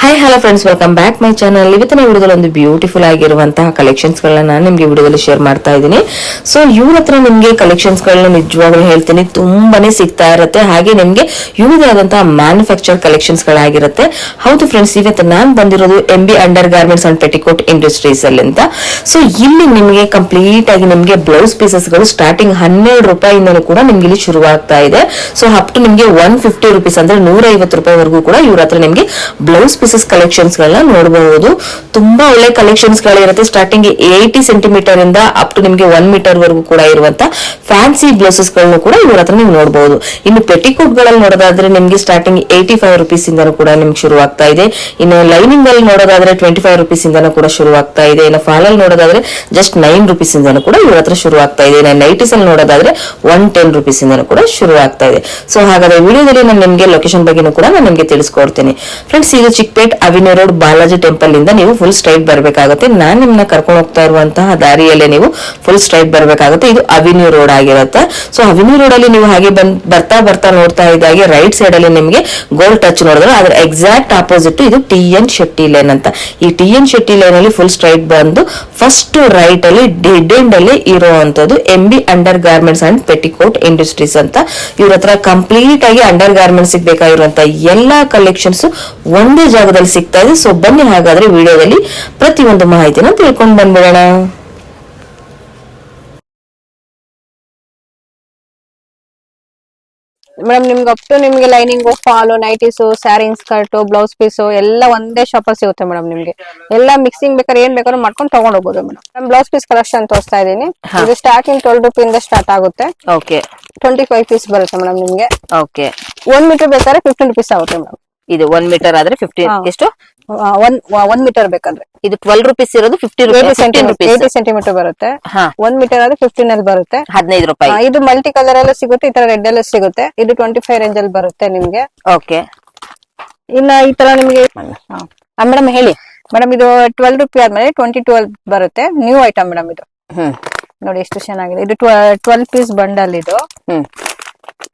Hi hello friends, welcome back my channel. ಇವತ್ತಿನ ವಿಡಿಯೋದಲ್ಲಿ ಒಂದು ಬ್ಯೂಟಿಫುಲ್ ಆಗಿರುವಂತಹ ಕಲೆಕ್ಷನ್ಸ್ ಗಳನ್ನ ನಾನು ನಿಮ್ಗೆ ವಿಡಿಯೋದಲ್ಲಿ ಶೇರ್ ಮಾಡ್ತಾ ಇದ್ದೀನಿ. ಸೊ ಇವ್ರ ಹತ್ರ ನಿಮ್ಗೆ ಕಲೆಕ್ಷನ್ಸ್ ಗಳನ್ನ ನಿಜವಾಗ್ಲೂ ಹೇಳ್ತೀನಿ, ತುಂಬಾನೇ ಸಿಗ್ತಾ ಇರುತ್ತೆ. ಹಾಗೆ ನಿಮ್ಗೆ ಇವ್ರದೇ ಆದಂತಹ ಮ್ಯಾನುಫ್ಯಾಕ್ಚರ್ ಕಲೆಕ್ಷನ್ಸ್ ಗಳಾಗಿರುತ್ತೆ. ಹೌದು ಫ್ರೆಂಡ್ಸ್, ಇವತ್ತು ನಾನು ಬಂದಿರೋದು MB under garments and petticoat industries ಅಲ್ಲಿ ಅಂತ. ಸೊ ಇಲ್ಲಿ ನಿಮ್ಗೆ ಕಂಪ್ಲೀಟ್ ಆಗಿ ನಿಮ್ಗೆ ಬ್ಲೌಸ್ ಪೀಸಸ್ ಗಳು ಸ್ಟಾರ್ಟಿಂಗ್ 12 ರೂಪಾಯಿಂದಲೂ ಕೂಡ ನಿಮ್ಗೆ ಇಲ್ಲಿ ಶುರುವಾಗ್ತಾ ಇದೆ. ಸೊ ಅಪ್ ಟು ನಿಮ್ಗೆ 150 ರೂಪೀಸ್ ಅಂದ್ರೆ 150 ರೂಪಾಯಿವರೆಗೂ ಕೂಡ ಇವ್ರ ಹತ್ರ ನಿಮ್ಗೆ ಬ್ಲೌಸ್ ಪೀಸಸ್ ಕಲೆಕ್ಷನ್ಸ್ ಗಳನ್ನ ನೋಡಬಹುದು. ತುಂಬಾ ಒಳ್ಳೆ ಕಲೆಕ್ಷನ್ಸ್ ಗಳಿರುತ್ತೆ. ಸ್ಟಾರ್ಟಿಂಗ್ 80 ಸೆಂಟಿಮೀಟರ್ ಇಂದ ಅಪ್ ಟು ನಿಮ್ಗೆ 1 ಮೀಟರ್ ವರೆಗೂ ಕೂಡ ಇರುವಂತ ಫ್ಯಾನ್ಸಿ ಬ್ಲೌಸಸ್ ಗಳನ್ನು ಕೂಡ ಇವ್ರ ಹತ್ರ ನೀವು ನೋಡಬಹುದು. ಇನ್ನು ಪೆಟಿಕೋಟ್ ಗಳಲ್ಲಿ ನೋಡೋದಾದ್ರೆ ನಿಮ್ಗೆ ಸ್ಟಾರ್ಟಿಂಗ್ 85 ರೂಪೀಸ್ ಇಂದನೂ ಕೂಡ ನಿಮ್ಗೆ ಶುರುವಾಗ್ತಾ ಇದೆ. ಇನ್ನು ಲೈನಿಂಗ್ ಅಲ್ಲಿ ನೋಡೋದಾದ್ರೆ 25 ರೂಪೀಸ್ ಇಂದನೂ ಕೂಡ ಶುರುವಾಗ್ತಾ ಇದೆ. ಇನ್ನು ಫಾಲ್ ಅಲ್ಲಿ ನೋಡೋದಾದ್ರೆ ಜಸ್ಟ್ 9 ರೂಪೀಸ್ ಇಂದನೂ ಕೂಡ ಇವ್ರ ಹತ್ರ ಶುರುವಾಗ್ತಾ ಇದೆ. ಇನ್ನು ನೈಟೀಸ್ ಅಲ್ಲಿ ನೋಡೋದಾದ್ರೆ 110 ರೂಪೀಸ್ ಇಂದನೂ ಕೂಡ ಶುರುವಾಗ್ತಾ ಇದೆ. ಸೊ ಹಾಗಾದ್ರೆ ವಿಡಿಯೋದಲ್ಲಿ ನಾನು ನಿಮ್ಗೆ ಲೊಕೇಶನ್ ಬಗ್ಗೆನೂ ಕೂಡ ನಾನು ನಿಮ್ಗೆ ತಿಳಿಸ್ಕೊಡ್ತೀನಿ. ಫ್ರೆಂಡ್ಸ್, ಇದು Chickpet avenue road Balaji temple ಇಂದ ನೀವು ಫುಲ್ ಸ್ಟ್ರೈಟ್ ಬರ್ಬೇಕಾಗುತ್ತೆ. ನಾನು ನಿಮ್ನ ಕರ್ಕೊಂಡು ಹೋಗ್ತಾ ಇರುವಂತಹ ದಾರಿಯಲ್ಲೇ ನೀವು ಫುಲ್ ಸ್ಟ್ರೈಟ್ ಬರ್ಬೇಕಾಗುತ್ತೆ. ಇದು ಅವಿನ್ಯೂ ರೋಡ್ ಆಗಿರುತ್ತೆ. ಸೊ ಅವಿನ್ಯೂ ರೋಡ್ ಅಲ್ಲಿ ನೀವು ಹಾಗೆ ಬರ್ತಾ ಬರ್ತಾ ನೋಡ್ತಾ ಇದ್ದಾಗೆ ರೈಟ್ ಸೈಡ್ ಅಲ್ಲಿ ನಿಮಗೆ ಗೋಲ್ಡ್ ಟಚ್ ನೋಡಿದ್ರೆ ಅದ್ರ ಎಕ್ಸಾಕ್ಟ್ ಆಪೋಸಿಟ್ ಇದು TN ಶೆಟ್ಟಿ ಲೈನ್ ಅಂತ. ಈ TN ಶೆಟ್ಟಿ ಲೈನ್ ಅಲ್ಲಿ ಫುಲ್ ಸ್ಟ್ರೈಟ್ ಬಂದು ಫಸ್ಟ್ ರೈಟ್ ಅಲ್ಲಿ ಡೆಡ್ ಎಂಡ್ ಅಲ್ಲಿ ಇರುವಂತದ್ದು MB under garments and petticoat industries ಅಂತ. ಇವ್ರ ಹತ್ರ ಕಂಪ್ಲೀಟ್ ಆಗಿ ಅಂಡರ್ ಗಾರ್ಮೆಂಟ್ಸ್ ಬೇಕಾಗಿರುವಂತಹ ಎಲ್ಲಾ ಕಲೆಕ್ಷನ್ಸ್ ಒಂದೇ ಜಾಗದಲ್ಲಿ ಸಿಗ್ತಾ ಇದೆ. ಸೊ ಬನ್ನಿ ಹಾಗಾದ್ರೆ ವಿಡಿಯೋದಲ್ಲಿ ಪ್ರತಿಯೊಂದು ಮಾಹಿತಿನ ತಿಳ್ಕೊಂಡು ಬಂದ್ಬಿಡೋಣ. ಮೇಡಮ್ ನಿಮ್ಗೆ ಅಪ್ ಟು ನಿಮ್ಗೆ lining, fall, nighties, saree, skirt, blouse piece ಎಲ್ಲ ಒಂದೇ ಶಾಪ್ ಅಲ್ಲಿ ಸಿಗುತ್ತೆ ಮೇಡಮ್. ನಿಮ್ಗೆ ಎಲ್ಲ ಮಿಕ್ಸಿಂಗ್ ಬೇಕಾದ್ರೆ ಏನ್ ಬೇಕಾದ್ರೂ ಮಾಡ್ಕೊಂಡು ತಗೊಂಡ್ ಹೋಗ್ಬೋದು ಮೇಡಮ್. ನಾನು ಬ್ಲೌಸ್ ಪೀಸ್ ಕಲೆಕ್ಷನ್ ತೋರಿಸ್ತಾ ಇದೀನಿ. ಇದು ಸ್ಟಾರ್ಟಿಂಗ್ 12 ರೂಪಾಯಿಂದ ಸ್ಟಾರ್ಟ್ ಆಗುತ್ತೆ. ಓಕೆ, 25 ಪೀಸ್ ಬರುತ್ತೆ ಮೇಡಮ್ ನಿಮ್ಗೆ. ಓಕೆ, 1 ಮೀಟರ್ ಬೇಕಾದ್ರೆ 15 ರೂಪೀಸ್ ಆಗುತ್ತೆ ಮೇಡಮ್. ಇದು 1 ಮೀಟರ್ ಆದ್ರೆ 15 ಎಷ್ಟು? 1 ಮೀಟರ್ ಬೇಕಾದ್ರೆ ಇದು 12 ರೂಪೀಸ್ ಇರೋದು 80 ಸೆಂಟಿಮೀಟರ್ ಬರುತ್ತೆ. 1 ಮೀಟರ್ ಆದ್ರೆ 15 ಅಲ್ಲಿ ಬರುತ್ತೆ, 15 ರೂಪಾಯಿ. ಇದು ಮಲ್ಟಿ ಕಲರ್ ಅಲ್ಲೂ ಸಿಗುತ್ತೆ, ಈ ತರ ರೆಡ್ ಅಲ್ಲೂ ಸಿಗುತ್ತೆ. ಇದು 25 ರೇಂಜ್ ಅಲ್ಲಿ ಬರುತ್ತೆ ನಿಮ್ಗೆ. ಓಕೆ, ಇನ್ನ ಈ ತರ ನಿಮ್ಗೆ ಮೇಡಮ್ ಹೇಳಿ ಮೇಡಮ್, ಇದು 12 ರೂಪಾಯಿ ಆದ್ಮೇಲೆ 22 ಬರುತ್ತೆ. ನ್ಯೂ ಐಟಮ್ ಮೇಡಮ್ ಇದು. ನೋಡಿ ಎಷ್ಟು ಚೆನ್ನಾಗಿದೆ. ಇದು 12 ಪೀಸ್ ಬಂಡಲ್ ಇದು.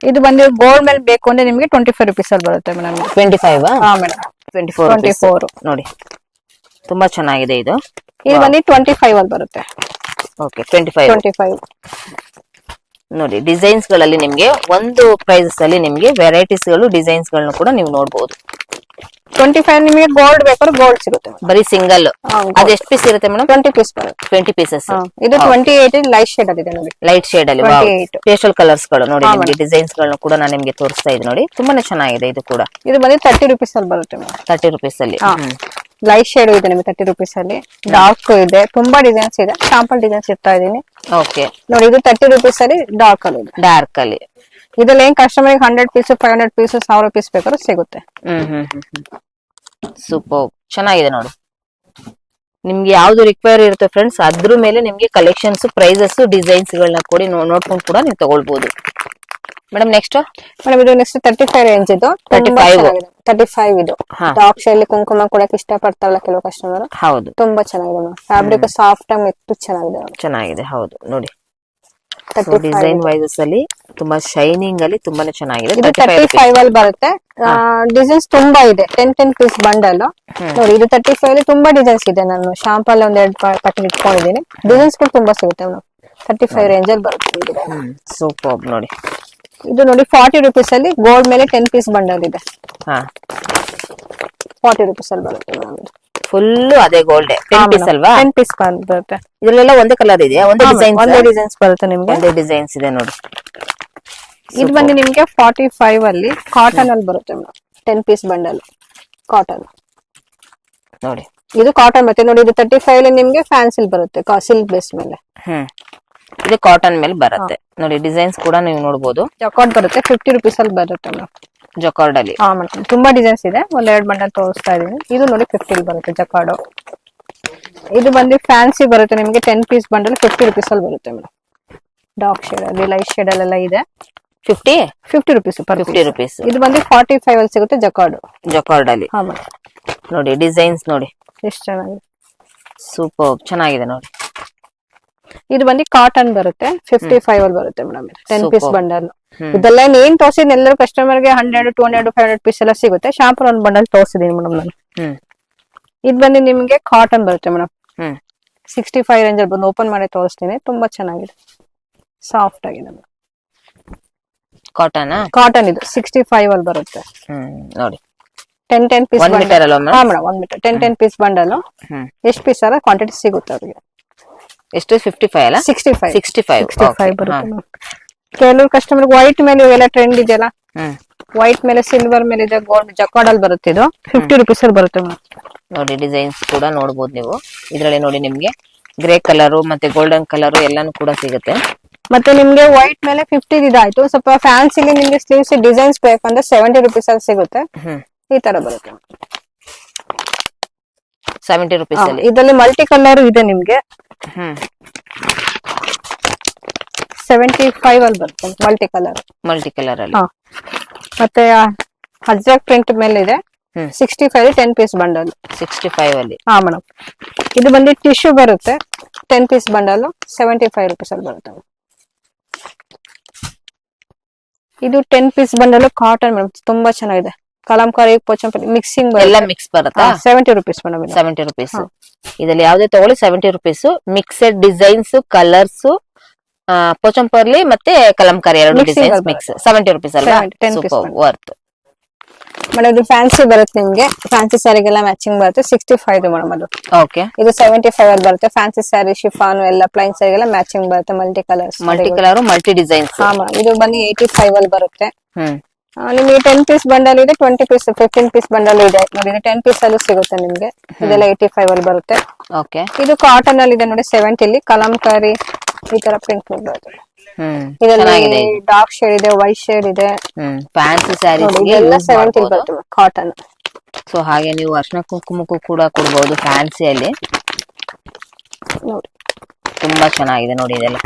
ಇದು ಬಂದು ಗೋಲ್ಡ್ ಮೇಲೆ ಬೇಕು ಅಂದ್ರೆ ನಿಮ್ಗೆ 25 ರೂಪೀಸ್ ಅಲ್ಲಿ ಬರುತ್ತೆ ಮೇಡಮ್. 25 ಹಾ ಮೇಡಮ್, 24 ನೋಡಿ, ತುಂಬಾ ಚೆನ್ನಾಗಿದೆ ಇದು. ಇದು ಬಂದು 25 ಅಲ್ಲಿ ಬರುತ್ತೆ. ಓಕೆ, 25 ನೋಡಿ. ಡಿಸೈನ್ಸ್ ಗಳಲ್ಲಿ ನಿಮ್ಗೆ ಒಂದು ಪ್ರೈಸಸ್ ಅಲ್ಲಿ ನಿಮ್ಗೆ ವೆರೈಟೀಸ್ ಗಳು ಡಿಸೈನ್ಸ್ ಗಳನ್ನು ಕೂಡ ನೀವು ನೋಡಬಹುದು. 25 ನಿಮಗೆ ಗೋಲ್ಡ್ ಬೇಕಾದ್ರೆ ಗೋಲ್ಡ್ ಸಿಗುತ್ತೆ. ಬರೀ ಸಿಂಗಲ್ ಅದು ಎಷ್ಟು ಪೀಸ್ ಇರುತ್ತೆ ಮೇಡಮ್? 20 ಪೀಸ್ ಬರುತ್ತೆ. 20 ಪೀಸಸ್. ಇದು 28 ಲೈಟ್ ಶೇಡ್ ಅಲ್ಲಿ ಇದೆ ನೋಡಿ. ಲೈಟ್ ಶೇಡ್ ಅಲ್ಲಿ ಪೇಸ್ಟಲ್ ಕಲರ್ಸ್ ಗಳು ನೋಡಿ. ನಿಮ್ಗೆ ಡಿಸೈನ್ಸ್ ಗಳನ್ನು ಕೂಡ ನಾನು ನಿಮ್ಗೆ ತೋರಿಸ್ತಾ ಇದ್ದೀನಿ ನೋಡಿ. ತುಂಬಾನೇ ಚೆನ್ನಾಗಿದೆ ಇದು ಕೂಡ. ಇದು ಬಂದು 30 ರೂಪೀಸ್ ಅಲ್ಲಿ ಬರುತ್ತೆ ಮೇಡಮ್. 30 ರೂಪೀಸ್ ಅಲ್ಲಿ ಲೈಟ್ ಶೇಡ್ ಇದೆ ನಿಮಗೆ 30 ರೂಪೀಸ್ ಅಲ್ಲಿ. ಡಾರ್ಕ್ ಇದೆ, ತುಂಬಾ ಡಿಸೈನ್ಸ್ ಇದೆ. ಸ್ಯಾಂಪಲ್ ಡಿಸೈನ್ಸ್ ಇರ್ತಾ ಇದೀನಿ. ಓಕೆ ನೋಡಿ, ಇದು 30 ರೂಪೀಸ್ ಅಲ್ಲಿ ಡಾರ್ಕ್ ಅಲ್ಲಿ ಇದೆ. ಡಾರ್ಕ್ ಅಲ್ಲಿ ಇದ್ರಲ್ಲಿ ಏನ್ ಕಸ್ಟಮರ್ 100 ಪೀಸ್, 500 ಪೀಸ್, 1000 ಪೀಸ್ ಬೇಕಾದ್ರೂ ಸಿಗುತ್ತೆ. ಸೂಪರ್ ಚೆನ್ನಾಗಿದೆ ನೋಡಿ. ನಿಮ್ಗೆ ಯಾವ್ದು ರಿಕ್ವೈರ್ ಇರುತ್ತೆ ಫ್ರೆಂಡ್ಸ್, ಅದ್ರ ಮೇಲೆ ನಿಮ್ಗೆ ಕಲೆಕ್ಷನ್ಸ್, ಪ್ರೈಸಸ್, ಡಿಸೈನ್ಸ್ ಗಳನ್ನ ಕೊಡಿ ನೋಡ್ಕೊಂಡು ಕೂಡ ನೀವು ತಗೊಳ್ಬಹುದು. ಮೇಡಮ್ ನೆಕ್ಸ್ಟ್ ಮೇಡಮ್, ಇದು ನೆಕ್ಸ್ಟ್ 35 ರೇಂಜ್ ಇದು. 35 ಇದು ಡಾರ್ಕ್ ಶೇಡ್ ಕುಂಕುಮ ಕೊಡಕ್ಕೆ ಇಷ್ಟ ಪಡ್ತಾರಲ್ಲ ಕೆಲವು ಕಸ್ಟಮರ್. ಹೌದು, ತುಂಬಾ ಚೆನ್ನಾಗಿದೆ ಮೇಡಮ್. ಫ್ಯಾಬ್ರಿಕ್ ಸಾಫ್ಟ್ ಆಗಿ ಮೆತ್ತು ಚೆನ್ನಾಗಿದೆ. ಹೌದು ನೋಡಿ, ಡಿಸೈನ್ ವೈಸಸ್ ಅಲ್ಲಿ ತುಂಬಾ ಶೈನಿಂಗ್ ಅಲ್ಲಿ ತುಂಬಾನೇ ಚೆನ್ನಾಗಿದೆ. 35 ಅಲ್ಲಿ ಬರುತ್ತೆ. ಡಿಸೈನ್ಸ್ ತುಂಬಾ ಇದೆ. 10 ಪೀಸ್ ಬಂಡಲ್ ನೋಡಿ. ಇದು 35 ಅಲ್ಲಿ ತುಂಬಾ ಡಿಸೈನ್ಸ್ ಇದೆ. ನಾನು ಶಾಂಪಲ್ ಒಂದೆರಡು ಪಟ್ಟಿ ಇಟ್ಕೊಂಡಿದ್ದೀನಿ. ಡಿಸೈನ್ಸ್ ಕೂಡ ತುಂಬಾ ಸಿಗುತ್ತೆ ಮೇಡಮ್. 35 ರೇಂಜ್ ಅಲ್ಲಿ ಬರುತ್ತೆ. ಸೂಪರ್ ನೋಡಿ. ಇದು ನೋಡಿ 40 ರೂಪೀಸ್ ಅಲ್ಲಿ ಗೋಲ್ಡ್ ಮೇಲೆ 10 ಪೀಸ್ ಬಂಡಲ್ ಇದೆ. 40 ರೂಪೀಸ್ ಅಲ್ಲಿ ಬರುತ್ತೆ ಮೇಡಮ್. ಫುಲ್ ಅದೇ ಗೋಲ್ಡ್ 10 ಪೀಸ್ ಅಲ್ವಾ? 10 ಪೀಸ್ ಬರುತ್ತೆ. ಇದರಲ್ಲೆಲ್ಲ ಒಂದೇ ಕಲರ್ ಇದೆಯಾ? ಒಂದೇ ಡಿಸೈನ್ಸ್ ಬರುತ್ತೆ ನಿಮ್ಗೆ. ಒಂದೇ ಡಿಸೈನ್ಸ್ ಇದೆ ನೋಡಿ. ಇದು ಬಂದು ನಿಮ್ಗೆ 45 ಅಲ್ಲಿ ಕಾಟನ್ ಅಲ್ಲಿ ಬರುತ್ತೆ ಮೇಡಮ್. 10 ಪೀಸ್ ಬಂಡಲ್ ಕಾಟನ್ ನೋಡಿ. ಇದು ಕಾಟನ್ ಬರುತ್ತೆ ನೋಡಿ. ಇದು 35 ಅಲ್ಲಿ ನಿಮ್ಗೆ ಫ್ಯಾನ್ಸಿಲ್ ಬರುತ್ತೆ, ಸಿಲ್ಕ್ ಬೇಸ್ ಮೇಲೆ. ಇದು ಕಾಟನ್ ಮೇಲೆ ಬರುತ್ತೆ ನೋಡಿ. ಡಿಸೈನ್ಸ್ ಕೂಡ ನೀವು ನೋಡಬಹುದು. ಜಕಾರ್ಡ್ ಬರುತ್ತೆ. 50 ರೂಪೀಸ್ ಅಲ್ಲಿ ಬರುತ್ತೆ ಮೇಡಮ್. ಜಕಾರ್ಡ್ ಅಲ್ಲಿ ತುಂಬಾ ಡಿಸೈನ್ಸ್ ಇದೆ. ಒಂದೆರಡು ಬಂಡಲ್ ತೋರಿಸ್ತಾ ಇದೀನಿ. ಇದು ನೋಡಿ 50 ಬರುತ್ತೆ ಜಕಾರ್ಡ್. ಇದು ಬಂದು ಫ್ಯಾನ್ಸಿ ಬರುತ್ತೆ ನಿಮ್ಗೆ. 10 ಪೀಸ್ ಬಂಡಲ್ 50 ರೂಪೀಸ್ ಅಲ್ಲಿ ಬರುತ್ತೆ ಮೇಡಮ್. ಡಾರ್ಕ್ ಶೇಡ್ ಅಲ್ಲಿ, ಲೈಟ್ ಶೇಡ್ ಅಲ್ಲೆಲ್ಲ ಇದೆ. 50 ರೂಪೀಸ್. 50 ರೂಪೀಸ್. ಇದು ಬಂದು 45 ಅಲ್ಲಿ ಸಿಗುತ್ತೆ ಜಕಾರ್ಡ್ ಅಲ್ಲಿ. ನೋಡಿ ಡಿಸೈನ್ಸ್ ನೋಡಿ ಎಷ್ಟು ಚೆನ್ನಾಗಿದೆ. ಸೂಪರ್ ಚೆನ್ನಾಗಿದೆ ನೋಡಿ. ಇದು ಬಂದು ಕಾಟನ್ ಬರುತ್ತೆ 55 ಅಲ್ಲಿ ಬರುತ್ತೆ ಮೇಡಮ್ 10 ಪೀಸ್ ಬಂಡಲ್. ಇದೆಲ್ಲ ಏನ್ ತೋರಿಸಿದ್ ಎಲ್ಲರೂ ಕಸ್ಟಮರ್ ಗೆ 100 200 500 ಪೀಸ್ ಎಲ್ಲ ಸಿಗುತ್ತೆ. ಶಾಂಪಲ್ ಒಂದು ಬಂಡಲ್ ತೋರಿಸಿದೀನಿ ಮೇಡಮ್ ನಾನು. ಇದು ಬಂದು ನಿಮ್ಗೆ ಕಾಟನ್ ಬರುತ್ತೆ ಮೇಡಮ್ 65 ರೇಂಜ್ ಅಲ್ಲಿ ಬಂದು ಓಪನ್ ಮಾಡಿ ತೋರಿಸ್ತೀನಿ. ತುಂಬಾ ಚೆನ್ನಾಗಿದೆ, ಸಾಫ್ಟ್ ಆಗಿದೆ ಕಾಟನ್. ಇದು 65 ಅಲ್ಲಿ ಬರುತ್ತೆ ನೋಡಿ. 10 ಪೀಸ್ 1 ಮೀಟರ್ ಅಲ್ಲ ಹಾ ಮೇಡಮ್ 1 ಮೀಟರ್ 10 ಪೀಸ್ ಬಂಡಲ್. ಎಷ್ಟು ಪೀಸ್ ಅಲ್ಲ ಕ್ವಾಂಟಿಟಿ ಸಿಗುತ್ತೆ ಅವ್ರಿಗೆ. ಎಷ್ಟು 55 ಅಲ್ಲ 65 ಬರುತ್ತೆ ಮೇಡಮ್. ಕೆಲವು ಕಸ್ಟಮರ್ ವೈಟ್ ಮೇಲೆ ಎಲ್ಲ ಟ್ರೆಂಡ್ ಇದೆಯಲ್ಲ, ವೈಟ್ ಮೇಲೆ ಸಿಲ್ವರ್ ಮೇಲೆ ಇದೆ, ಗೋಲ್ಡ್ ಜಕಾರ್ಡ್ ಅಲ್ಲಿ ಬರುತ್ತೆ. ಇದು 50 ರುಪೀಸ್ ಅಲ್ಲಿ ಬರುತ್ತೆ ಮೇಡಮ್. ನೋಡಿ ಡಿಸೈನ್ಸ್ ಕೂಡ ನೋಡಬಹುದು ನೀವು ಇದರಲ್ಲಿ. ನೋಡಿ ನಿಮ್ಗೆ ಗ್ರೇ ಕಲರ್ ಮತ್ತೆ ಗೋಲ್ಡನ್ ಕಲರ್ ಎಲ್ಲಾನು ಕೂಡ ಸಿಗುತ್ತೆ. ಮತ್ತೆ ನಿಮ್ಗೆ ವೈಟ್ ಮೇಲೆ 50 ಇದಾಯ್ತು. ಸ್ವಲ್ಪ ಫ್ಯಾನ್ಸಿಲಿ ನಿಮ್ಗೆ ಸ್ಲೀವ್ಸ್ ಡಿಸೈನ್ಸ್ ಬೇಕಂದ್ರೆ 70 ರುಪೀಸ್ ಅಲ್ಲಿ ಸಿಗುತ್ತೆ. ಈ ತರ ಬರುತ್ತೆ 70 ರುಪೀಸ್ ಅಲ್ಲಿ. ಇದರಲ್ಲಿ ಮಲ್ಟಿ ಕಲರ್ ಇದೆ ನಿಮ್ಗೆ 75 ಅಲ್ಲಿ ಬರುತ್ತೆ ಮಲ್ಟಿ ಕಲರ್ ಅಲ್ಲಿ. ಮತ್ತೆ ಅಜ್ರಕ್ ಪ್ರಿಂಟ್ ಮೇಲೆ ಇದೆ 65 10 ಪೀಸ್ ಬಂಡಲ್ 65 ಅಲ್ಲಿ. ಹಾ ಮೇಡಮ್. ಇದು ಬಂದು ಟಿಶ್ಯೂ ಬರುತ್ತೆ 10 ಪೀಸ್ ಬಂಡಲ್ 75 ರುಪೀಸ್ ಅಲ್ಲಿ ಬರುತ್ತೆ. ಇದು 10 ಪೀಸ್ ಬಂಡಲ್ ಕಾಟನ್ ಮೇಡಮ್, ತುಂಬಾ ಚೆನ್ನಾಗಿದೆ. ಕಲಂಕಾರಿ ಪೋಚಂಪಲ್ಲಿ ಮಿಕ್ಸಿಂಗ್ ಎಲ್ಲ ಮಿಕ್ಸ್ ಬರುತ್ತಾ? 70 ರುಪೀಸ್ ಮೇಡಮ್. 70 ರುಪೀಸ್. ಇದರಲ್ಲಿ ಯಾವ್ದೇ ತಗೊಳ್ಳಿ 70 ರುಪೀಸ್. ಮಿಕ್ಸೆಡ್ ಡಿಸೈನ್ಸ್ ಕಲರ್ಸ್ ಪೋಚಂಪರ್ಲಿ ಮತ್ತೆ ಕಲಂಕಾರಿ ಎರಡು ಡಿಸೈನ್ಸ್ ಮಿಕ್ಸ್ 70 ರುಪೀಸ್ ಅಲ್ವಾ? Worth madam. ಇದು ಫ್ಯಾನ್ಸಿ ಬರುತ್ತೆ ನಿಮ್ಗೆ, ಫ್ಯಾನ್ಸಿ ಸ್ಯಾರಿಗೆಲ್ಲ ಮ್ಯಾಚಿಂಗ್ ಬರುತ್ತೆ 65 ಮೇಡಮ್. ಅದು ಓಕೆ. ಇದು 75 ಅಲ್ಲಿ ಬರುತ್ತೆ. ಫ್ಯಾನ್ಸಿ ಸ್ಯಾರಿ ಶಿಫಾನ್ ಎಲ್ಲ ಪ್ಲೈನ್ ಸ್ಯಾರಿಗೆಲ್ಲ ಮ್ಯಾಚಿಂಗ್ ಬರುತ್ತೆ. Multi colour multi designs. ಹಾ ಮೇಡಮ್. ಇದು ಬಂದು 85 ಅಲ್ಲಿ ಬರುತ್ತೆ. ನಿಮ್ಗೆ 10 ಪೀಸ್ ಬಂಡಲ್ ಇದೆ, 20 ಪೀಸ್ 15 ಪೀಸ್ ಬಂಡಲ್ ಇದೆ ನೋಡಿ. 10 ಪೀಸ್ ಅಲ್ಲೂ ಸಿಗುತ್ತೆ ನಿಮ್ಗೆ. ಇದೆಲ್ಲ 85 ಅಲ್ಲಿ ಬರುತ್ತೆ. ಓಕೆ. ಇದು ಕಾಟನ್ ಅಲ್ಲಿ ಇದೆ ನೋಡಿ 70 ಅಲ್ಲಿ. ಕಲಂಕಾರಿ ಈ ತರ ಪ್ರಿಂಟ್ ಬರುತ್ತೆ. ಇದರಲ್ಲಿ ಡಾರ್ಕ್ ಶೇಡ್ ಇದೆ, ವೈಟ್ ಶೇಡ್ ಇದೆ. ಫ್ಯಾನ್ಸಿ ಸ್ಯಾರೀಸ್ ಎಲ್ಲ 70 ಬರುತ್ತೆ ಕಾಟನ್. ಸೊ ಹಾಗೆ ನೀವು ಅರ್ಶನ ಕುಂಕುಮಕ್ಕೂ ಕೂಡ ಕೊಡಬಹುದು ಫ್ಯಾನ್ಸಿಯಲ್ಲಿ. ನೋಡಿ ತುಂಬಾ ಚೆನ್ನಾಗಿದೆ ನೋಡಿ. ಇದೆಲ್ಲ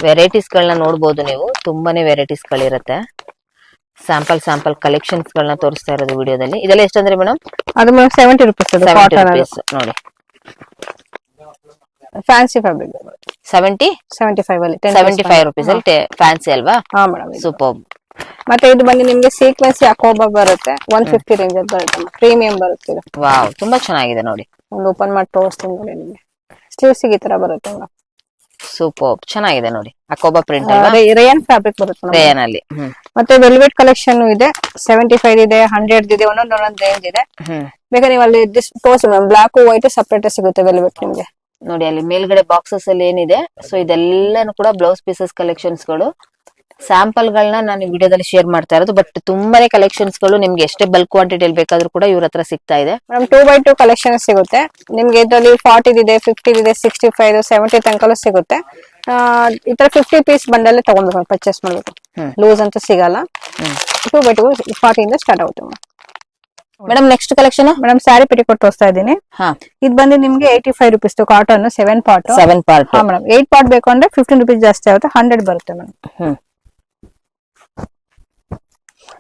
ವೆರೈಟೀಸ್ ಗಳನ್ನ ನೋಡಬಹುದು ನೀವು. ತುಂಬಾನೇ ವೆರೈಟೀಸ್ ಗಳಿರುತ್ತೆ. ಸ್ಯಾಂಪಲ್ ಕಲೆಕ್ಷನ್ಸ್ ಗಳನ್ನ ತೋರಿಸ್ತಾ ಇರೋದು ವಿಡಿಯೋದಲ್ಲಿ. ಇದೆಲ್ಲ ಎಷ್ಟಂದ್ರೆ ಮೇಡಮ್? ಅದು 70 ರುಪೀಸ್. 70 ರುಪೀಸ್ ನೋಡಿ. ಫ್ಯಾನ್ಸಿ ಫ್ಯಾಬ್ರಿಕ್ 75 ಅಲ್ಲಿ 75 ರುಪೀಸ್ ಅಲ್ಲಿ ಫ್ಯಾನ್ಸಿ ಅಲ್ವಾ? ಹಾ ಮೇಡಮ್. ಸೂಪರ್. ಮತ್ತೆ ಇದು ಬಂದು ನಿಮ್ಗೆ ಸೀಕ್ವೆನ್ಸ್ ಅಕೋಬಾ ಬರುತ್ತೆ 150 ರೇಂಜ್ ಅಲ್ಲಿ ಬರುತ್ತೆ. ಪ್ರೀಮಿಯಂ ಬರುತ್ತೆ ಇದು. ವಾವ್, ತುಂಬಾ ಚೆನ್ನಾಗಿದೆ ನೋಡಿ. ಒಂದು ಓಪನ್ ಮಾಡಿ ತೋರಿಸ್ತೀನಿ ನೋಡಿ ನಿಮ್ಗೆ. ಸ್ಲೀವ್ಸ್ ಈ ತರ ಬರುತ್ತೆ ಮೇಡಮ್. ಸೂಪರ್ ಚೆನ್ನಾಗಿದೆ ನೋಡಿ. ಅಕೋಬಾ ಪ್ರಿಂಟ್ ರೇಯನ್ ಫ್ಯಾಬ್ರಿಕ್ ಬರುತ್ತೆ ರೇಯನ್ ಅಲ್ಲಿ. ಮತ್ತೆ ವೆಲ್ವೆಟ್ ಕಲೆಕ್ಷನ್ ಇದೆ 75 ಇದೆ, 100 ಇದೆ, ಒಂದೊಂದು ರೇಂಜ್ ಇದೆ. ಬೇಕಾದ್ರೆ ನೀವು ಅಲ್ಲಿ ತೋರಿಸಿ ಮೇಡಮ್. ಬ್ಲಾಕ್ ವೈಟ್ ಸಪರೇಟ್ ಸಿಗುತ್ತೆ ವೆಲ್ವೆಟ್ ನಿಮ್ಗೆ. ನೋಡಿ ಅಲ್ಲಿ ಮೇಲ್ಗಡೆ ಬಾಕ್ಸಸ್ ಅಲ್ಲಿ ಏನಿದೆ. ಸೊ ಇದೆಲ್ಲಾನು ಕೂಡ ಬ್ಲೌಸ್ ಪೀಸಸ್ ಕಲೆಕ್ಷನ್ಸ್ ಗಳು. ಸ್ಯಾಂಪಲ್ ಗಳನ್ನ ನಾನು ವಿಡಿಯೋದಲ್ಲಿ ಶೇರ್ ಮಾಡ್ತಾ ಇರೋದು. ಬಟ್ ತುಂಬಾನೇ ಕಲೆಕ್ಷನ್ಸ್ ಗಳು ನಿಮ್ಗೆ ಎಷ್ಟೇ ಬಲ್ಕ್ ಕ್ವಾಂಟಿಟಿ ಬೇಕಂದ್ರೂ ಕೂಡ ಇವ್ರ ಹತ್ರ ಸಿಗ್ತಾ ಇದೆ. ಮೇಡಮ್ 2x2 ಕಲೆಕ್ಷನ್ ಸಿಗುತ್ತೆ ನಿಮ್ಗೆ. ಇದರಲ್ಲಿ 40 ಇದೆ, 50 ಇದೆ, 65 70 ತನಕ ಸಿಗುತ್ತೆ. ಈ ತರ 50 ಪೀಸ್ ಬಂಡಲ್ಲೇ ತಗೊಂಡ್ಬೇಕು, ಪರ್ಚೇಸ್ ಮಾಡ್ಬೇಕು. ಲೂಸ್ ಅಂತ ಸಿಗಲ್ಲ. 2x2 40 ಇಂದ ಸ್ಟಾರ್ಟ್ ಆಗುತ್ತೆ madam. Next collection madam sari petticoat ತೋರಿಸ್ತಾ ಇದ್ದೀನಿ. ಇದು ಬಂದು ನಿಮ್ಗೆ 85 ರುಪೀಸ್ ಕಾಟನ್ 7 ಪಾರ್ಟ್. ಹಾ ಮೇಡಮ್. 8 ಪಾರ್ಟ್ ಬೇಕು ಅಂದ್ರೆ 15 ರುಪೀಸ್ ಜಾಸ್ತಿ ಆಗುತ್ತೆ. 100 ಬರುತ್ತೆ ಮೇಡಮ್.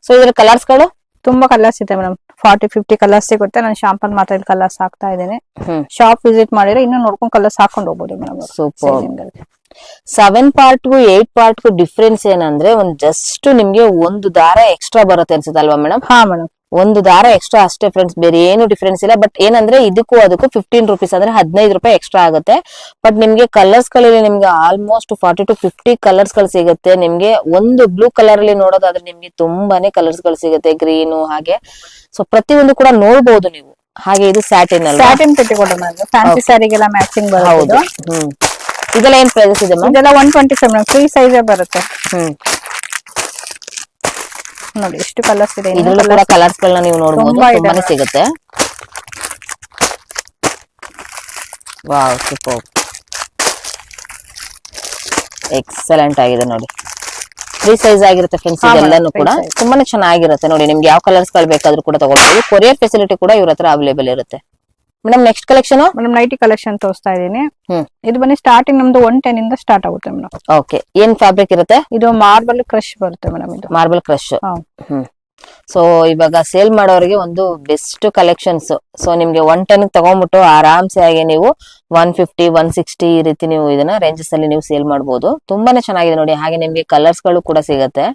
ಸೊ ಇದ್ರ ಕಲರ್ಸ್ ಗಳು ತುಂಬಾ ಕಲರ್ಸ್ ಇದೆ ಮೇಡಮ್. 40-50 ಕಲರ್ಸ್ ಸಿಗುತ್ತೆ. ನಾನು ಶಾಂಪಲ್ ಮಾತ್ರ ಕಲರ್ಸ್ ಹಾಕ್ತಾ ಇದ್ದೇನೆ. ಶಾಪ್ ವಿಸಿಟ್ ಮಾಡಿದ್ರೆ ಇನ್ನು ನೋಡ್ಕೊಂಡು ಕಲರ್ಸ್ ಹಾಕೊಂಡು ಹೋಗ್ಬೋದು ಮೇಡಮ್. ಸೂಪರ್. 7 ಪಾರ್ಟ್ಗೂ 8 ಪಾರ್ಟ್ಗೂ ಡಿಫ್ರೆನ್ಸ್ ಏನಂದ್ರೆ ಒಂದ್ ಜಸ್ಟ್ ನಿಮ್ಗೆ ಒಂದು ದಾರ ಎಕ್ಸ್ಟ್ರಾ ಬರುತ್ತೆ ಅನ್ಸುತ್ತೆ ಅಲ್ವಾ ಮೇಡಮ್? ಹಾ ಮೇಡಮ್. ಒಂದು ದಾರ ಎಕ್ಸ್ಟ್ರಾ ಅಷ್ಟೇ ಫ್ರೆಂಡ್ಸ್, ಬೇರೆ ಏನು ಡಿಫ್ರೆನ್ಸ್ ಇಲ್ಲ. ಬಟ್ ಏನಂದ್ರೆ ಇದಕ್ಕೂ ಅದಕ್ಕೂ 15 ರುಪೀಸ್ ಅಂದ್ರೆ 15 ರೂಪಾಯಿ ಎಕ್ಸ್ಟ್ರಾ ಆಗುತ್ತೆ. ಬಟ್ ನಿಮ್ಗೆ ಕಲರ್ಸ್ ಗಳಲ್ಲಿ ನಿಮ್ಗೆ ಆಲ್ಮೋಸ್ಟ್ 40 to 50 ಕಲರ್ಸ್ ಗಳು ಸಿಗುತ್ತೆ. ನಿಮ್ಗೆ ಒಂದು ಬ್ಲೂ ಕಲರ್ ಅಲ್ಲಿ ನೋಡೋದಾದ್ರೆ ನಿಮ್ಗೆ ತುಂಬಾನೇ ಕಲರ್ಸ್ ಗಳು ಸಿಗುತ್ತೆ, ಗ್ರೀನು ಹಾಗೆ. ಸೊ ಪ್ರತಿಯೊಂದು ಕೂಡ ನೋಡಬಹುದು ನೀವು. ಹಾಗೆ ಇದು ಸ್ಯಾಟಿನ್ ಅಲ್ಲ, ಸ್ಯಾಟಿನ್ ಪೆಟ್ಟಿಕೋಟ್ ಫ್ಯಾನ್ಸಿ ಸ್ಯಾರಿಗೆಲ್ಲ ಮ್ಯಾಚಿಂಗ್ ಬರುತ್ತೆ. ಇದೆಲ್ಲ ಏನ್ ಪ್ರೈಸಸ್ ಇದೆ? ಇದೆಲ್ಲ 125 ಮೇಡಮ್. ಫ್ರೀ ಸೈಜ್ ಬರುತ್ತೆ. ನೋಡಿ ಎಷ್ಟು ಕಲರ್ಸ್ ಇದೆ. ಇದರಲ್ಲೂ ಕೂಡ ಕಲರ್ಸ್ ಗಳನ್ನ ನೀವು ನೋಡಬಹುದು, ತುಂಬಾನೇ ಸಿಗುತ್ತೆ. ವಾವ್, ಸೂಪರ್, ಎಕ್ಸಲೆಂಟ್ ಆಗಿದೆ ನೋಡಿ. ಫ್ರೀ ಸೈಜ್ ಆಗಿರುತ್ತೆ ಫ್ರೆಂಡ್ಸ್. ಇದೆಲ್ಲಾನು ಕೂಡ ತುಂಬಾನೇ ಚೆನ್ನಾಗಿರುತ್ತೆ ನೋಡಿ. ನಿಮ್ಗೆ ಯಾವ ಕಲರ್ಸ್ ಗಳು ಬೇಕಾದ್ರೂ ಕೂಡ ತಗೊಳ್ಬಹುದು. ಕೊರಿಯರ್ ಫೆಸಿಲಿಟಿ ಕೂಡ ಇವ್ರ ಹತ್ರ ಅವೈಲೇಬಲ್ ಇರುತ್ತೆ. Madam next collection madam nighty collection ತೋರಿಸ್ತಾ ಇದೀನಿ. ಇದು ಬನ್ನಿ ಸ್ಟಾರ್ಟಿಂಗ್ ನಮ್ದು 110 ಇಂದ ಸ್ಟಾರ್ಟ್ ಆಗುತ್ತೆ ಮೇಡಮ್. ಓಕೆ. ಏನ್ ಫ್ಯಾಬ್ರಿಕ್ ಇರುತ್ತೆ? ಇದು ಮಾರ್ಬಲ್ ಕ್ರಶ್ ಬರುತ್ತೆ ಮೇಡಮ್. ಇದು ಮಾರ್ಬಲ್ ಕ್ರಶ್. ಸೊ ಇವಾಗ ಸೇಲ್ ಮಾಡೋರಿಗೆ ಒಂದು ಬೆಸ್ಟ್ ಕಲೆಕ್ಷನ್ಸ್. ಸೊ ನಿಮ್ಗೆ 110 ತಗೊಂಡ್ಬಿಟ್ಟು ಆರಾಮ್ಸೆ ಆಗಿ ನೀವು 150 160 ಈ ರೀತಿ ನೀವು ಇದನ್ನ ರೇಂಜಸ್ ಅಲ್ಲಿ ನೀವು ಸೇಲ್ ಮಾಡಬಹುದು. ತುಂಬಾನೇ ಚೆನ್ನಾಗಿದೆ ನೋಡಿ. ಹಾಗೆ ನಿಮ್ಗೆ ಕಲರ್ಸ್ ಗಳು ಕೂಡ ಸಿಗತ್ತೆ.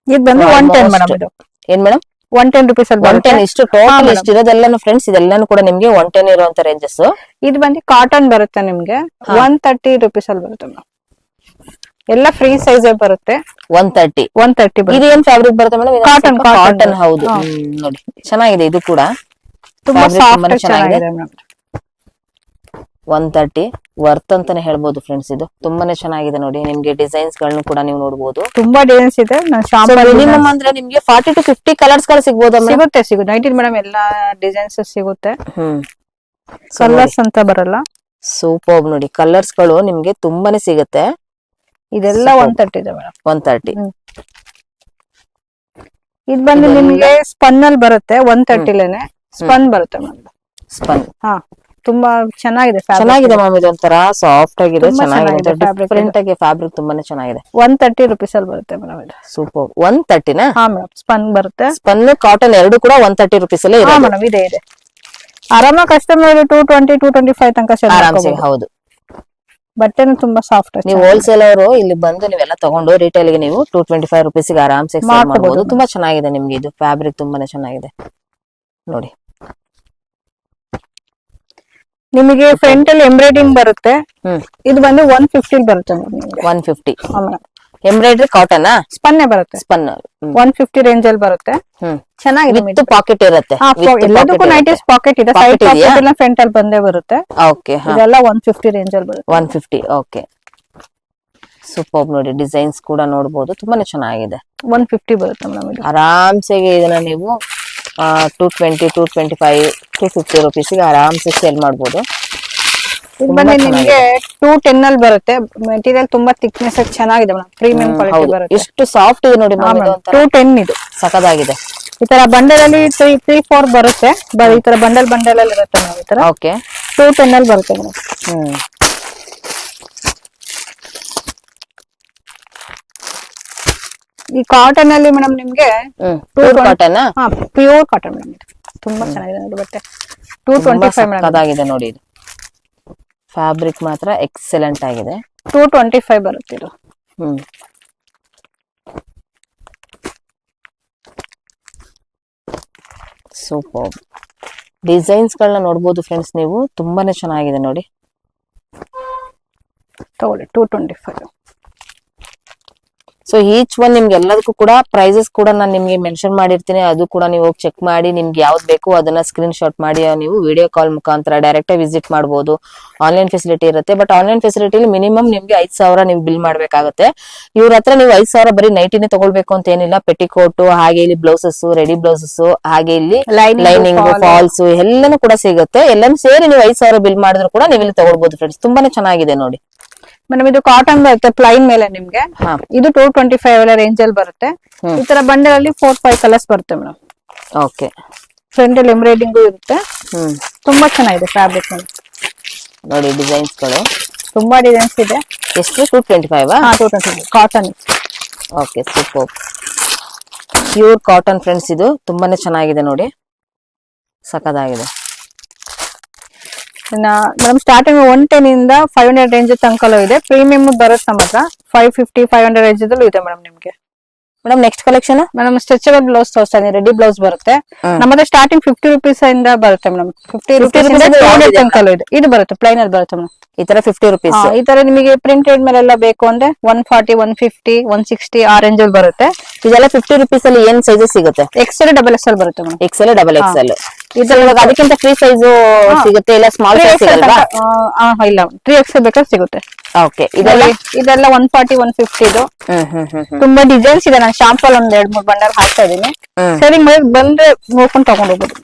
ಇದು ಬಂದು 110 ಮೇಡಮ್. ಇದು ಏನ್ ಮೇಡಮ್ 110 rupees ಅಲ್ಲಿ 110 ಇಷ್ಟು ಟೋಟಲ್ ಇಷ್ಟು ಇರೋದೆಲ್ಲಾನು ಫ್ರೆಂಡ್ಸ್, ಇದೆಲ್ಲಾನು ಕೂಡ ನಿಮ್ಗೆ 110 ಇರುವಂತ ರೇಂಜಸ್. ಇದು ಬಂದು ಕಾಟನ್ ಬರುತ್ತೆ ನಿಮ್ಗೆ 130 rupees ಅಲ್ಲಿ ಬರುತ್ತೆ ಮೇಡಮ್. ಎಲ್ಲ ಫ್ರೀ ಸೈಜ್ ಬರುತ್ತೆ. 130 ಇದು ಏನ್ ಫ್ಯಾಬ್ರಿಕ್ ಬರುತ್ತೆ ಮೇಡಮ್? ಕಾಟನ್ ಕಾಟನ್ ಹೌದು. ನೋಡಿ ಚೆನ್ನಾಗಿದೆ ಇದು ಕೂಡ. ತುಂಬಾ ಸಾಫ್ಟ್ ಚೆನ್ನಾಗಿದೆ 130 ವರ್ತ್ ಅಂತಾನೆ ಹೇಳ್ಬೋದು ಫ್ರೆಂಡ್ಸ್. ಇದು ತುಂಬಾನೇ ಚೆನ್ನಾಗಿದೆ ನೋಡಿ. ನಿಮ್ಗೆ ಡಿಸೈನ್ಸ್ ಗಳನ್ನ ಕೂಡ ನೀವು ನೋಡಬಹುದು. ತುಂಬಾ ಡಿಸೈನ್ಸ್ ಇದೆ. ಮಿನಿಮಮ್ ಅಂದ್ರೆ ನಿಮ್ಗೆ 40 to 50 ಕಲರ್ಸ್ ಗಳು ಸಿಗಬಹುದು. ಸಿಗುತ್ತೆ ನೈಟ್ ಮೇಡಮ್ ಎಲ್ಲಾ ಡಿಸೈನ್ಸ್ ಸಿಗುತ್ತೆ. ಕಲರ್ಸ್ ಅಂತ ಬರಲ್ಲ. ಸೂಪರ್ ನೋಡಿ. ಕಲರ್ಸ್ ಗಳು ನಿಮ್ಗೆ ತುಂಬಾನೇ ಸಿಗುತ್ತೆ. ಇದೆಲ್ಲ 130 ಇದೆ ಮೇಡಮ್. 130 ಇದು ಬಂದು ನಿಮ್ಗೆ ಸ್ಪನ್ ಅಲ್ಲಿ ಬರುತ್ತೆ. 130ಲೇನೆ ಸ್ಪನ್ ಬರುತ್ತೆ ಮೇಡಮ್. ಸ್ಪನ್ ತುಂಬಾ ಚೆನ್ನಾಗಿದೆ. ಚೆನ್ನಾಗಿದೆ ಮ್ಯಾಮ್. ಇದು ಒಂಥರ ಸಾಫ್ಟ್ ಆಗಿದೆ, ಚೆನ್ನಾಗಿದೆ, ಡಿಫರೆಂಟ್ ಆಗಿ ಫ್ಯಾಬ್ರಿಕ್ ತುಂಬಾನೇ ಚೆನ್ನಾಗಿದೆ. 130 rupees ಅಲ್ಲಿ ಬರುತ್ತೆ ಮೇಡಮ್. ಇದು ಸೂಪರ್. 130 ನಾ? ಹಾ ಮೇಡಮ್. ಸ್ಪನ್ ಬರುತ್ತೆ. ಸ್ಪನ್ ಕಾಟನ್ ಎರಡು ಕೂಡ 130 rupees ಅಲ್ಲೇ ಇದೆ ಮೇಡಮ್. ಇದೆ ಆರಾಮ ಕಸ್ಟಮರ್ 220 225 ತನಕ ಆರಾಮ್ಸೆ. ಹೌದು, ಬಟ್ಟೆನು ತುಂಬಾ ಸಾಫ್ಟ್. ನೀವು ಹೋಲ್ಸೇಲ್ ಅವರು ಇಲ್ಲಿ ಬಂದು ನೀವೆಲ್ಲ ತಗೊಂಡು ರಿಟೇಲ್ ಗೆ ನೀವು 225 rupees ಗೆ ಆರಾಮ್ಸೆ ಸೇಲ್ ಮಾಡಬಹುದು. ತುಂಬಾ ಚೆನ್ನಾಗಿದೆ ನಿಮ್ಗೆ. ಇದು ಫ್ಯಾಬ್ರಿಕ್ ತುಂಬಾನೇ ಚೆನ್ನಾಗಿದೆ ನೋಡಿ. ನಿಮಗೆ ಫ್ರಂಟ್ ಅಲ್ಲಿ ಎಂಬ್ರಾಯ್ಡಿಂಗ್ ಬರುತ್ತೆ. ಇದು ಬಂದು 150 ಬರುತ್ತೆ 150 ಎಂಬ್ರಾಯ್ಡ್ರಿ ಕಾಟನ್ ಸ್ಪನ್ನೇ ಬರುತ್ತೆ. ಸ್ಪನ್ 150 ರೇಂಜ್ ಅಲ್ಲಿ ಬರುತ್ತೆ. ಚೆನ್ನಾಗಿದೆ. ವಿತ್ ಪಾಕೆಟ್ ಇರುತ್ತೆ. ಎಲ್ಲದಕ್ಕೂ ನೈಟೀಸ್ ಪಾಕೆಟ್ ಇದೆ. ಸೈಡ್ ಪಾಕೆಟ್ ಎಲ್ಲ ಫ್ರಂಟ್ ಅಲ್ಲಿ ಬಂದೇ ಬರುತ್ತೆ. ಓಕೆ. ಇದೆಲ್ಲ 150 ರೇಂಜ್ ಅಲ್ಲಿ ಬರುತ್ತೆ. 150 ಓಕೆ. ಸೂಪರ್ ನೋಡಿ. ಡಿಸೈನ್ಸ್ ಕೂಡ ನೋಡಬಹುದು. ತುಂಬಾನೇ ಚೆನ್ನಾಗಿದೆ. 150 ಬರುತ್ತೆ ಮೇಡಮ್. ಆರಾಮ್ಸೆ ಇದನ್ನ ನೀವು 220 225 250 rupees ಗೆ ಆರಾಮ್ಸೆ ಸೇಲ್ ಮಾಡಬಹುದು. ನಿಮಗೆ 210 ಅಲ್ಲಿ ಬರುತ್ತೆ. ಮೆಟೀರಿಯಲ್ ತುಂಬಾ ಥಿಕ್ನೆಸ್ ಚೆನ್ನಾಗಿದೆ ಮೇಡಮ್. ಪ್ರೀಮಿಯಂ ಕ್ವಾಲಿಟಿ ಬರುತ್ತೆ. ಎಷ್ಟು ಸಾಫ್ಟ್ ಇದೆ ನೋಡಿ. 210 ಇದು ಸಖತ್ತಾಗಿದೆ. ಈ ತರ ಬಂಡಲ್ ಅಲ್ಲಿ 3-4 ಬರುತ್ತೆ. ಈ ತರ ಬಂಡಲ್ ಅಲ್ಲಿ ಇರುತ್ತೆ ಮೇಡಮ್. ಈ ತರ ಓಕೆ 210 ಅಲ್ಲಿ ಬರುತ್ತೆ ಮೇಡಮ್. ಈ ಕಾಟನ್ ಅಲ್ಲಿ ಮೇಡಮ್ ನಿಮ್ಗೆ pure cotton. Pure cotton madam. ತುಂಬಾ ಚೆನ್ನಾಗಿದೆ ನೋಡಿ ಬಟ್ಟೆ. 225 ಮೇಡಮ್. ಅದಾಗಿದೆ ನೋಡಿ. ಇದು ಫ್ಯಾಬ್ರಿಕ್ ಮಾತ್ರ ಎಕ್ಸಲೆಂಟ್ ಆಗಿದೆ. 225 ಬರುತ್ತೆ ಇದು. ಸೂಪರ್. ಡಿಸೈನ್ಸ್ ಗಳನ್ನ ನೋಡಬಹುದು ಫ್ರೆಂಡ್ಸ್ ನೀವು. ತುಂಬಾನೇ ಚೆನ್ನಾಗಿದೆ ನೋಡಿ. ತಗೊಳ್ಳಿ 225. ಸೊ ಈಚ್ ಒನ್ ನಿಮ್ಗೆ ಎಲ್ಲದಕ್ಕೂ ಕೂಡ ಪ್ರೈಸಸ್ ಕೂಡ ನಾನು ನಿಮ್ಗೆ ಮೆನ್ಷನ್ ಮಾಡಿರ್ತೀನಿ. ಅದು ಕೂಡ ನೀವು ಹೋಗಿ ಚೆಕ್ ಮಾಡಿ ನಿಮ್ಗೆ ಯಾವ್ದು ಬೇಕು ಅದನ್ನ ಸ್ಕ್ರೀನ್ ಶಾಟ್ ಮಾಡಿ ನೀವು ವಿಡಿಯೋ ಕಾಲ್ ಮುಖಾಂತರ ಡೈರೆಕ್ಟ್ ಆಗಿ ವಿಸಿಟ್ ಮಾಡಬಹುದು. ಆನ್ಲೈನ್ ಫೆಸಿಲಿಟಿ ಇರುತ್ತೆ. ಬಟ್ ಆನ್ಲೈನ್ ಫೆಸಿಲಿಟಿಲಿ ಮಿನಿಮಮ್ ನಿಮ್ಗೆ 5,000 ನೀವು ಬಿಲ್ ಮಾಡ್ಬೇಕಾಗುತ್ತೆ. ಇವ್ರ ಹತ್ರ ನೀವು 5,000 ಬರೀ ನೈಟಿನೇ ತಗೊಳ್ಬೇಕು ಅಂತ ಏನಿಲ್ಲ. ಪೆಟಿಕೋಟ್, ಹಾಗೆ ಇಲ್ಲಿ ಬ್ಲೌಸಸ್, ರೆಡಿ ಬ್ಲೌಸಸ್, ಹಾಗೆ ಇಲ್ಲಿ ಲೈನಿಂಗ್, ಫಾಲ್ಸ್ ಎಲ್ಲಾನು ಕೂಡ ಸಿಗುತ್ತೆ. ಎಲ್ಲಾನು ಸೇರಿ ನೀವು 5,000 ಬಿಲ್ ಮಾಡಿದ್ರು ಕೂಡ ನೀವು ಇಲ್ಲಿ ತಗೊಳ್ಬಹುದು ಫ್ರೆಂಡ್ಸ್. ತುಂಬಾನೇ ಚೆನ್ನಾಗಿದೆ ನೋಡಿ ಮೇಡಮ್. ಇದು ಕಾಟನ್ ಬರುತ್ತೆ ಪ್ಲೈನ್ ಮೇಲೆ ನಿಮ್ಗೆ. ಇದು 225 ರೇಂಜ್ ಅಲ್ಲಿ ಬರುತ್ತೆ. ಈ ತರ ಬಂಡಲ್ ಅಲ್ಲಿ 4-5 ಕಲರ್ಸ್ ಬರುತ್ತೆ ಮೇಡಮ್. ಓಕೆ. ಫ್ರಂಟ್ ಅಲ್ಲಿ ಎಂಬ್ರಾಯ್ಡಿಂಗ್ ಇರುತ್ತೆ. ತುಂಬಾ ಚೆನ್ನಾಗಿದೆ ಫ್ಯಾಬ್ರಿಕ್ ನೋಡಿ. ಡಿಸೈನ್ಸ್ ಗಳು ತುಂಬಾ ಡಿಸೈನ್ಸ್ ಇದೆ. ಎಷ್ಟು? 225 225 cotton. Okay super. Pure cotton friends. ಇದು ತುಂಬಾನೇ ಚೆನ್ನಾಗಿದೆ ನೋಡಿ. ಸಖತ್ತಾಗಿದೆ. ಮೇಡಮ್ ಸ್ಟಾರ್ಟಿಂಗ್ 110 ಇಂದ 500 ರೇಂಜ್ ತನಕಲೂ ಇದೆ. ಪ್ರೀಮಿಯಂ ಬರುತ್ತೆ ನಮ್ಮ ಹತ್ರ 550-500 ರೇಂಜ್ ದಲ್ಲೂ ಇದೆ ಮೇಡಮ್ ನಿಮ್ಗೆ. Madam next collection madam stretchable blouse ತೋರಿಸ್ತಾ ಇದೀನಿ. ರೆಡಿ ಬ್ಲೌಸ್ ಬರುತ್ತೆ. ನಮ್ಮ ಹತ್ರ ಸ್ಟಾರ್ಟಿಂಗ್ 50 rupees ಇಂದ ಬರುತ್ತೆ ಮೇಡಮ್. 50 rupees ಇಂದ 200 ತನಕಲೂ ಇದೆ. ಇದು ಬರುತ್ತೆ ಪ್ಲೈನ್ ಅಲ್ಲಿ ಬರುತ್ತೆ ಮೇಡಮ್. ಈ ತರ 50 rupees. ಈ ತರ ನಿಮಗೆ ಪ್ರಿಂಟೆಡ್ ಮೇಲೆಲ್ಲ ಬೇಕು ಅಂದ್ರೆ 140 150 160 ಆ ರೇಂಜ್ ಅಲ್ಲಿ ಬರುತ್ತೆ. ಇದೆಲ್ಲ 50 rupees ಅಲ್ಲಿ ಏನ್ ಸೈಜಸ್ ಸಿಗುತ್ತೆ? XL XXL ಬರುತ್ತೆ ಮೇಡಮ್. XL XXL. ಇದ್ರಲ್ಲಿ ಅದಕ್ಕಿಂತ ಫ್ರೀ ಸೈಜ್ ಸಿಗುತ್ತೆ ಇಲ್ಲ ಸ್ಮಾಲ್ ಸೈಜ್ ಸಿಗಲ್ವಾ? ಇಲ್ಲ 3XL ಬೇಕಾದ್ರೆ ಸಿಗುತ್ತೆ. ಓಕೆ. ಇದೆಲ್ಲ 140 150 ಇದು. ತುಂಬಾ ಡಿಸೈನ್ಸ್ ಇದೆ. ನಾನು ಶಾಂಪಲ್ ಒಂದ್ 2-3 ಬಂಡಲ್ ಹಾಕ್ತಾ ಇದೀನಿ. ಸರಿ ಬಂದ್ರೆ ನೋಡ್ಕೊಂಡು ತಗೊಂಡ್ ಹೋಗ್ಬೋದು.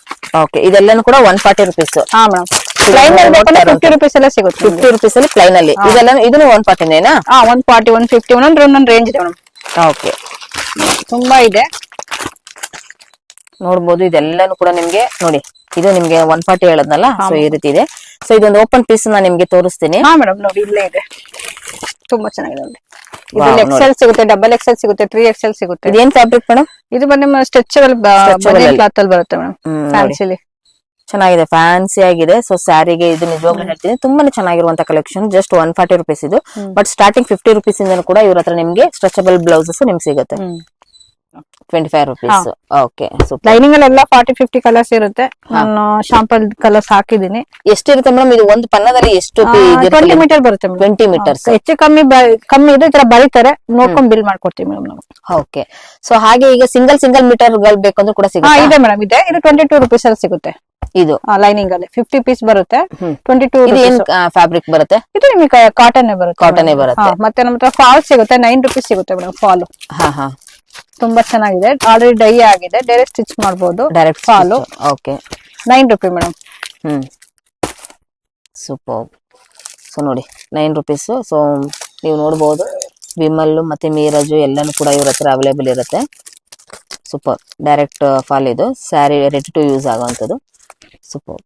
ಓಕೆ. ಇದೆಲ್ಲಾನು ಕೂಡ 140 rupees. ಹಾ ಮೇಡಮ್. ಪ್ಲೈನ್ ಅಲ್ಲಿ ಬೇಕಂದ್ರೆ 50 rupees ಎಲ್ಲ ಸಿಗುತ್ತೆ. 50 rupees ಅಲ್ಲಿ ಪ್ಲೈನ್ ಅಲ್ಲಿ. ಇದೆಲ್ಲ ಇದನ್ನು 140ನೇನಾ? 140 150 ಒಂದೊಂದು ರೇಂಜ್ ಇದೆ ಮೇಡಮ್. ಓಕೆ. ತುಂಬಾ ಇದೆ ನೋಡ್ಬೋದು. ಇದೆಲ್ಲಾನು ಕೂಡ ನಿಮ್ಗೆ ನೋಡಿ. ಇದು ನಿಮ್ಗೆ 140 ಹೇಳದ್ನಲ್ಲ. ಸೊ ಈ ರೀತಿ ಇದೆ. ಸೊ ಇದೊಂದು ಓಪನ್ ಪೀಸ್ ನಾನು ನಿಮ್ಗೆ ತೋರಿಸ್ತೀನಿ. ಹಾ ಮೇಡಮ್ ನೋಡಿ ಇಲ್ಲೇ ಇದೆ. ತುಂಬಾ ಚೆನ್ನಾಗಿದೆ ನೋಡಿ. ಇದ್ರಲ್ಲಿ XL ಸಿಗುತ್ತೆ, XXL ಸಿಗುತ್ತೆ, 3XL ಸಿಗುತ್ತೆ. ಇದೇನ್ ಫ್ಯಾಬ್ರಿಕ್ ಮೇಡಮ್? ಇದು ಬಂದು ಸ್ಟ್ರೆಚಬಲ್ ಕ್ಲಾತ್ ಅಲ್ಲಿ ಬರುತ್ತೆ ಮೇಡಮ್, ಫ್ಯಾನ್ಸಿಲಿ ಚೆನ್ನಾಗಿದೆ, ಫ್ಯಾನ್ಸಿ ಆಗಿದೆ. ಸೊ ಸ್ಯಾರಿಗೆ ಇದು ನಿಜವಾಗ್ಲೂ ಹೇಳ್ತೀನಿ ತುಂಬಾನೇ ಚೆನ್ನಾಗಿರುವಂತ ಕಲೆಕ್ಷನ್. ಜಸ್ಟ್ 140 rupees ಇದು. ಬಟ್ ಸ್ಟಾರ್ಟಿಂಗ್ 50 rupees ಇಂದ ಕೂಡ ಇವ್ರ ಹತ್ರ ನಿಮ್ಗೆ ಸ್ಟ್ರೆಚಬಲ್ ಬ್ಲೌಸಸ್ ನಿಮ್ಗೆ ಸಿಗುತ್ತೆ. 25 rupees. Okay, super. ಲೈನಿಂಗ್ ಅಲ್ಲೆಲ್ಲ 40-50 ಕಲರ್ಸ್ ಇರುತ್ತೆ. ನಾನು ಶಾಂಪಲ್ ಕಲರ್ಸ್ ಹಾಕಿದೀನಿ. ಎಷ್ಟಿರುತ್ತೆ ಮೇಡಮ್ ಇದು ಒಂದು ಪನ್ನದಲ್ಲಿ ಎಷ್ಟು 20 ಮೀಟರ್ ಬರುತ್ತೆ ಮೇಡಮ್. 20 meters. ಹೆಚ್ಚು ಕಮ್ಮಿ ಇದೆ, ಈ ತರ ಬರೀತಾರೆ, ನೋಡ್ಕೊಂಡ್ ಬಿಲ್ ಮಾಡ್ಕೊಡ್ತೀವಿ ಮೇಡಮ್ ನಾವು. ಓಕೆ. ಸೊ ಹಾಗೆ ಈಗ ಸಿಂಗಲ್ ಮೀಟರ್ ಗಳು ಬೇಕಂದ್ರೂ ಕೂಡ ಸಿಗುತ್ತೆ. ಇದೆ ಮೇಡಮ್, ಇದೆ. ಇದು 22 rupees ಅಲ್ಲಿ ಸಿಗುತ್ತೆ. ಇದು ಲೈನಿಂಗ್ ಅಲ್ಲಿ 50 ಪೀಸ್ ಬರುತ್ತೆ. 22 ಇದು ಏನ್ ಫ್ಯಾಬ್ರಿಕ್ ಬರುತ್ತೆ? ಇದು ನಿಮಗೆ ಕಾಟನ್ ಬರುತ್ತೆ. ಕಾಟನ್ ಬರುತ್ತೆ. ಮತ್ತೆ ನಮ್ಮ ಹತ್ರ ಫಾಲ್ ಸಿಗುತ್ತೆ, 9 rupees ಸಿಗುತ್ತೆ ಮೇಡಮ್. ಫಾಲ್ ತುಂಬಾ ಚೆನ್ನಾಗಿದೆ, ಆಲ್ರೆಡಿ ಡೈ ಆಗಿದೆ, ಡೈರೆಕ್ಟ್ ಸ್ಟಿಚ್ ಮಾಡಬಹುದು. Direct fall. Okay, 9 rupees madam. Super. So ನೋಡಿ 9 rupees. ಸೊ ನೀವು ನೋಡಬಹುದು ವಿಮಲ್ ಮತ್ತೆ ಮೀರಜು ಎಲ್ಲಾನು ಕೂಡ ಇವ್ರ ಹತ್ರ ಅವೈಲೇಬಲ್ ಇರುತ್ತೆ. ಸೂಪರ್. ಡೈರೆಕ್ಟ್ ಫಾಲ್ ಇದು ಸ್ಯಾರಿ ರೆಡಿ ಟು ಯೂಸ್ ಆಗುವಂತದ್ದು. ಸೂಪರ್.